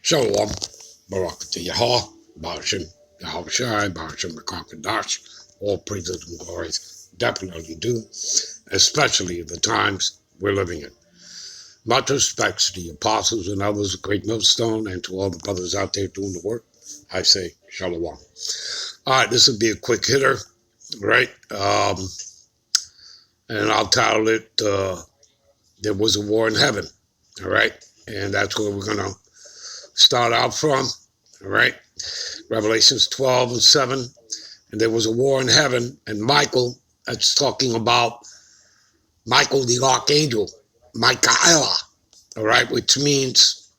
Shalom, Barakatah Yahweh, Ba'ashem, Yahweh Shai, Ba'ashem Rakakadash. All praises and glories definitely do, especially the times we're living in. Much respects to the apostles and others of Great Millstone, and to all the brothers out there doing the work. I say Shalom. All right, this will be a quick hitter, right? And I'll title it, There Was a War in Heaven, all right? And that's where we're going to start out from, all right? Revelations 12:7. And there was a war in heaven, and Michael, that's talking about Michael the archangel, Michaela, all right, which means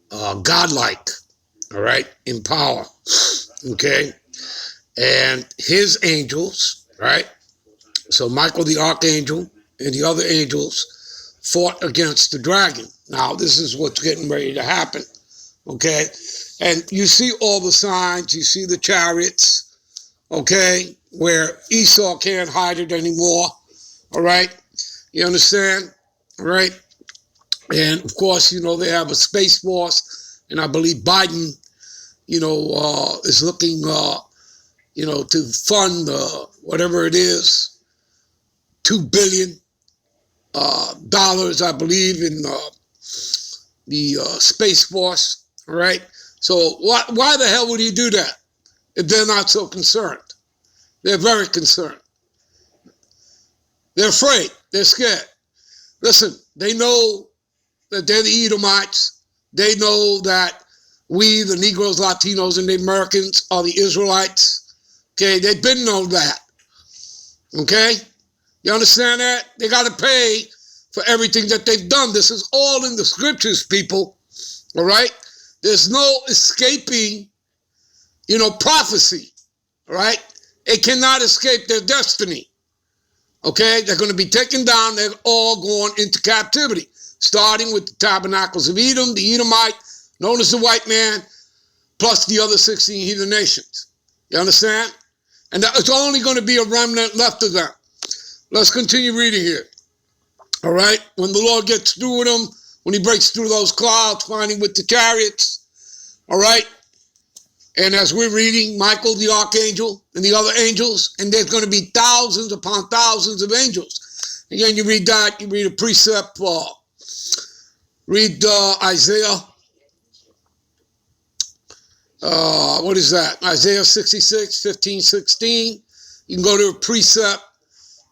godlike, all right, in power, okay? And his angels, right? So Michael the archangel and the other angels fought against the dragon. Now, this is what's getting ready to happen, okay? And you see all the signs, you see the chariots, okay, where Esau can't hide it anymore, all right? You understand, all right? And, of course, you know, they have a Space Force, and I believe Biden, you know, is looking, you know, to fund whatever it is, $2 billion, I believe, in the Space Force, all right? So why the hell would he do that if they're not so concerned? They're very concerned. They're afraid. They're scared. Listen, they know that they're the Edomites. They know that we, the Negroes, Latinos, and the Americans are the Israelites. Okay, they've been known that. Okay? You understand that? They got to pay for everything that they've done. This is all in the scriptures, people. All right? There's no escaping, you know, prophecy. All right? They cannot escape their destiny. Okay? They're going to be taken down. They're all going into captivity, starting with the tabernacles of Edom, the Edomite, known as the white man, plus the other 16 heathen nations. You understand? And it's only going to be a remnant left of them. Let's continue reading here. All right? When the Lord gets through with them, when he breaks through those clouds, finding with the chariots, all right? And as we're reading, Michael the archangel and the other angels, and there's going to be thousands upon thousands of angels. Again, you read that, you read a precept, read Isaiah. What is that? Isaiah 66, 15, 16. You can go to a precept,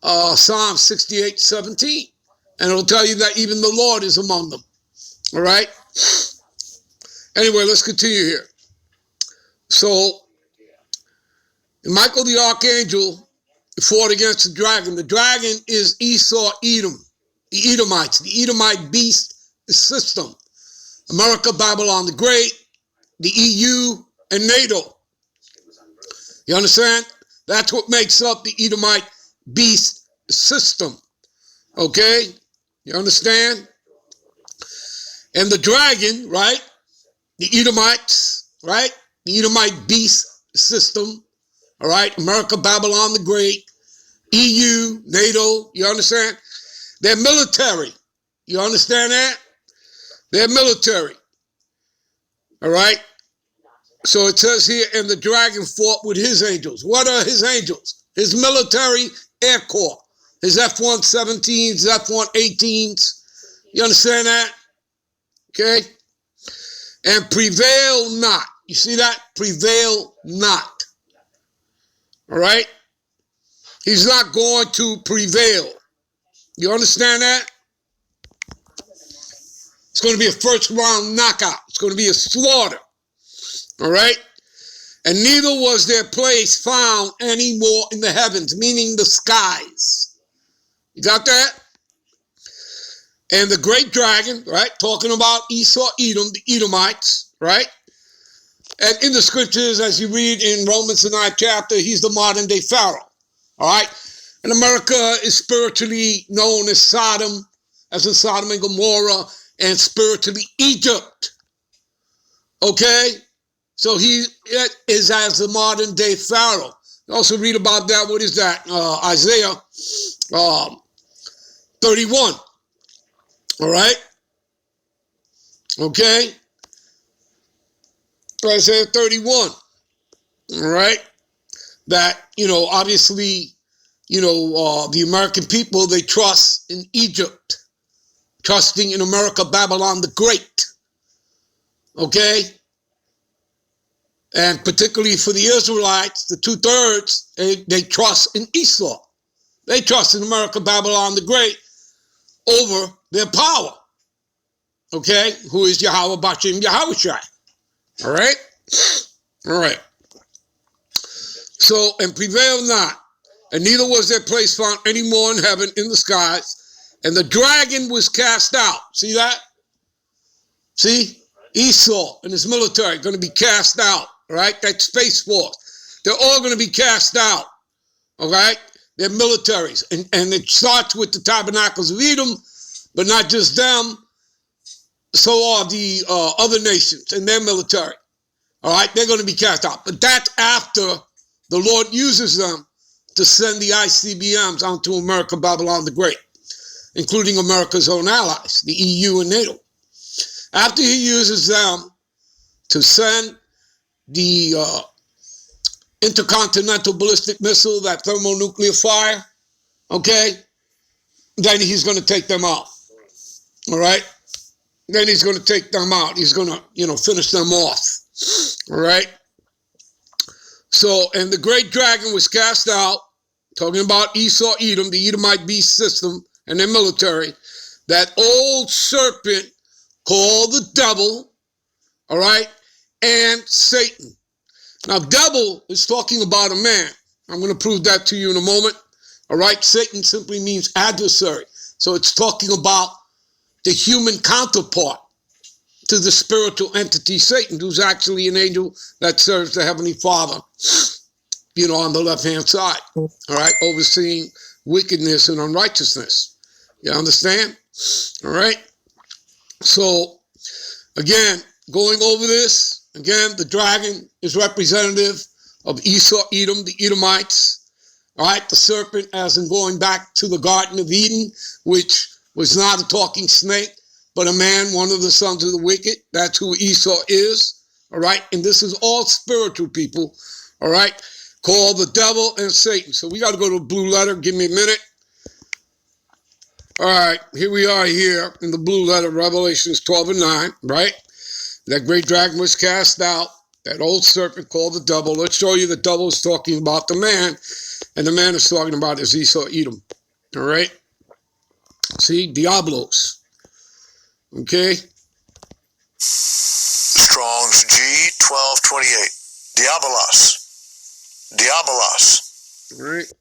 Psalm 68, 17. And it'll tell you that even the Lord is among them. All right? Anyway, let's continue here. So, Michael the archangel fought against the dragon. The dragon is Esau, Edom, the Edomites, the Edomite beast system. America, Babylon the Great, the EU, and NATO. You understand? That's what makes up the Edomite beast system. Okay? You understand? And the dragon, right? The Edomites, right? The Edomite beast system, all right? America, Babylon the Great, EU, NATO, you understand? They're military. You understand that? They're military. All right? So it says here, and the dragon fought with his angels. What are his angels? His military air corps. His F-117s, F-118s. You understand that? Okay? And prevail not. You see that? Prevail not. All right? He's not going to prevail. You understand that? It's going to be a first round knockout. It's going to be a slaughter. All right? And neither was their place found any more in the heavens, meaning the skies. You got that? And the great dragon, right? Talking about Esau, Edom, the Edomites, right? And in the scriptures, as you read in Romans, the 9th chapter, he's the modern day Pharaoh. All right? And America is spiritually known as Sodom, as in Sodom and Gomorrah, and spiritually Egypt. Okay? So he is as the modern day Pharaoh. You also read about that. What is that? Isaiah 31. All right? Okay? Isaiah 31. All right. That, obviously, the American people, they trust in Egypt, trusting in America, Babylon the Great. Okay? And particularly for the Israelites, the 2/3, they trust in Esau. They trust in America, Babylon the Great over their power. Okay? Who is Yahweh Bashim Yahushai. All right? All right. So, and prevail not, and neither was their place found any more in heaven in the skies, and the dragon was cast out. See that? See? Esau and his military going to be cast out, right? That Space Force. They're all going to be cast out, all right? Their militaries. And it starts with the tabernacles of Edom, but not just them. So are the other nations and their military, all right? They're going to be cast out. But that's after the Lord uses them to send the ICBMs onto America, Babylon the Great, including America's own allies, the EU and NATO. After he uses them to send the intercontinental ballistic missile, that thermonuclear fire, okay, then he's going to take them out, all right? Then he's going to take them out. He's going to, finish them off, all right? So, and the great dragon was cast out, talking about Esau, Edom, the Edomite beast system and their military, that old serpent called the devil, all right, and Satan. Now, devil is talking about a man. I'm going to prove that to you in a moment, all right? Satan simply means adversary. So it's talking about the human counterpart to the spiritual entity Satan, who's actually an angel that serves the Heavenly Father, on the left-hand side, all right, overseeing wickedness and unrighteousness. You understand? All right? So, again, going over this, again, the dragon is representative of Esau, Edom, the Edomites, all right? The serpent, as in going back to the Garden of Eden, which was not a talking snake, but a man, one of the sons of the wicked. That's who Esau is, all right? And this is all spiritual people, all right, called the devil and Satan. So we got to go to the blue letter. Give me a minute. All right, here we are here in the blue letter, Revelations 12 and 9, right? That great dragon was cast out, that old serpent called the devil. Let's show you the devil is talking about the man, and the man is talking about is Esau, Edom, all right? See, Diablos. Okay. Strong's G 1228. Diabolos. All right.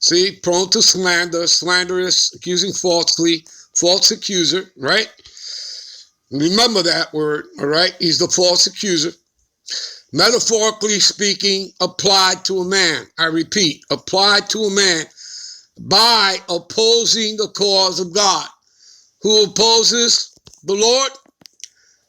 See, prone to slander, slanderous, accusing falsely, false accuser, right? Remember that word, all right? He's the false accuser. Metaphorically speaking, applied to a man. I repeat, applied to a man by opposing the cause of God. Who opposes the Lord?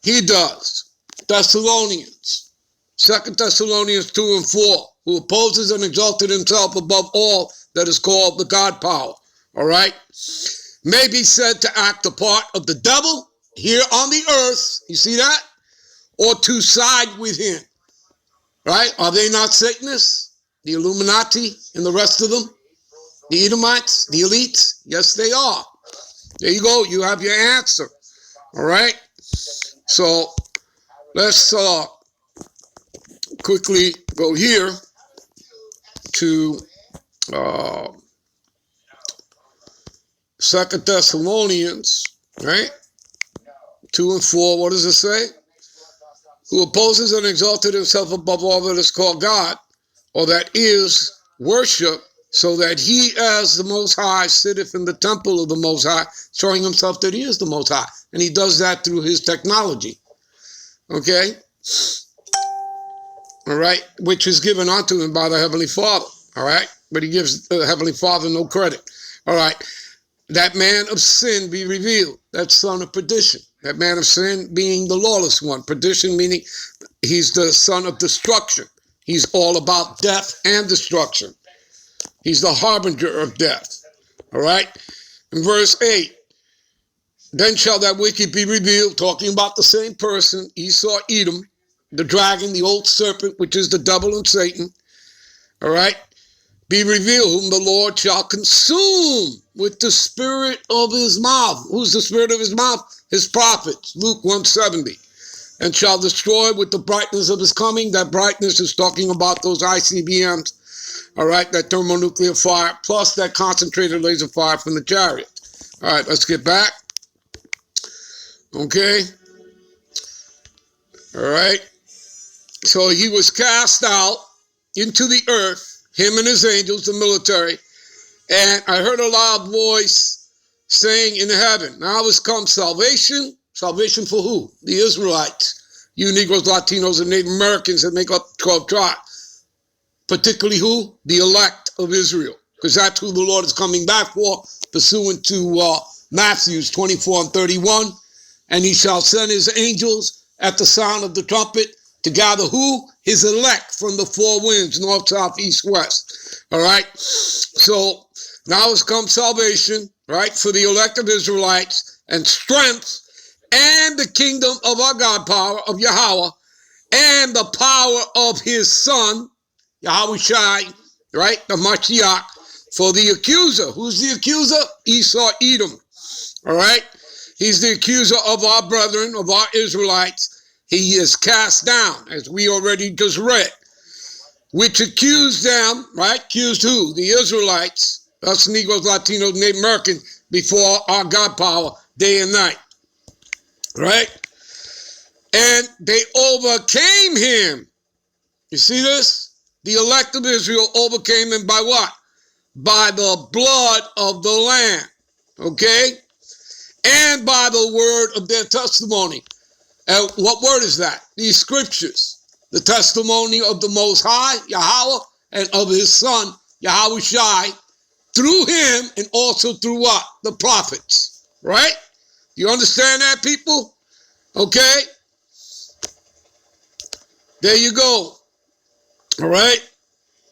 He does. Thessalonians, 2 Thessalonians 2 and 4, who opposes and exalted himself above all that is called the God power, all right? May be said to act the part of the devil here on the earth, you see that? Or to side with him, right? Are they not Satanists? The Illuminati and the rest of them? The Edomites, the elites? Yes, they are. There you go. You have your answer. All right? So let's quickly go here to 2 Thessalonians, right? 2 and 4. What does it say? Who opposes and exalted himself above all that is called God, or that is worship, so that he as the Most High sitteth in the temple of the Most High, showing himself that he is the Most High. And he does that through his technology. Okay? All right? Which is given unto him by the Heavenly Father. All right? But he gives the Heavenly Father no credit. All right? That man of sin be revealed. That son of perdition. That man of sin being the lawless one. Perdition meaning he's the son of destruction. He's all about death and destruction. He's the harbinger of death. All right? In verse 8, then shall that wicked be revealed, talking about the same person, Esau, Edom, the dragon, the old serpent, which is the devil and Satan, all right, be revealed, whom the Lord shall consume with the spirit of his mouth. Who's the spirit of his mouth? His prophets, Luke 170. And shall destroy with the brightness of his coming. That brightness is talking about those ICBMs, all right, that thermonuclear fire, plus that concentrated laser fire from the chariot. All right, let's get back. Okay. All right. So he was cast out into the earth, him and his angels, the military. And I heard a loud voice saying in heaven, now has come salvation. Salvation for who? The Israelites. You Negroes, Latinos, and Native Americans that make up 12 tribes. Particularly who? The elect of Israel. Because that's who the Lord is coming back for, pursuant to Matthew 24 and 31. And he shall send his angels at the sound of the trumpet to gather who? His elect from the four winds, north, south, east, west. All right? So now has come salvation, right, for the elect of Israelites, and strength, and the kingdom of our God power, of Yahweh, and the power of his son, Yahushai, right, the Mashiach, for the accuser. Who's the accuser? Esau, Edom. All right? He's the accuser of our brethren, of our Israelites. He is cast down, as we already just read, which accused them, right? Accused who? The Israelites, us Negroes, Latinos, Native Americans, before our God power, day and night, right? And they overcame him. You see this? The elect of Israel overcame him by what? By the blood of the Lamb, okay? And by the word of their testimony. And what word is that? These scriptures. The testimony of the Most High, Yahweh, and of his son, Yahushai, through him and also through what? The prophets. Right? You understand that, people? Okay? There you go. All right?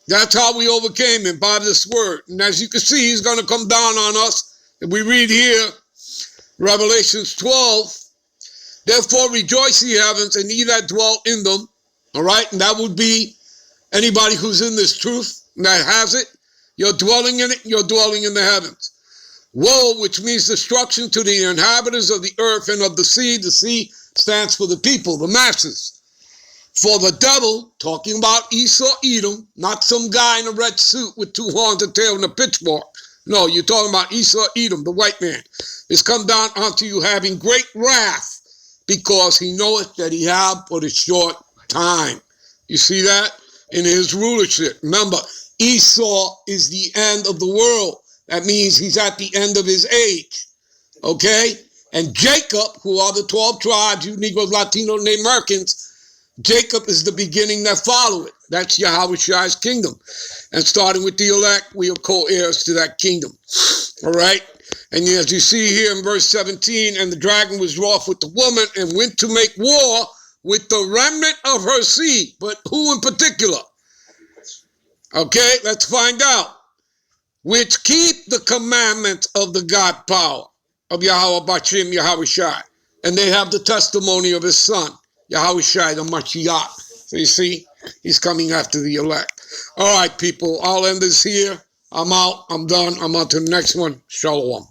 That's how we overcame him, by this word. And as you can see, he's going to come down on us. If we read here, Revelations 12, therefore rejoice ye heavens, and ye that dwell in them. All right? And that would be anybody who's in this truth, and that has it. You're dwelling in it, you're dwelling in the heavens. Woe, which means destruction to the inhabitants of the earth and of the sea. The sea stands for the people, the masses. For the devil, talking about Esau, Edom, not some guy in a red suit with two horns, a tail, and a pitchfork. No, you're talking about Esau, Edom, the white man, is come down unto you having great wrath, because he knoweth that he have but a short time. You see that? In his rulership. Remember, Esau is the end of the world. That means he's at the end of his age. Okay? And Jacob, who are the 12 tribes, you Negroes, Latinos, Native Americans, Jacob is the beginning that follow it. That's Yahushai's kingdom. And starting with the elect, we are co-heirs to that kingdom. All right? And as you see here in verse 17, and the dragon was wroth with the woman and went to make war with the remnant of her seed. But who in particular? Okay, let's find out. Which keep the commandments of the God power of Yahweh Bashim Yahushai. And they have the testimony of his son, Yahushai the Mashiach. So you see, he's coming after the elect. All right, people, I'll end this here. I'm out. I'm done. I'm on to the next one. Shalom.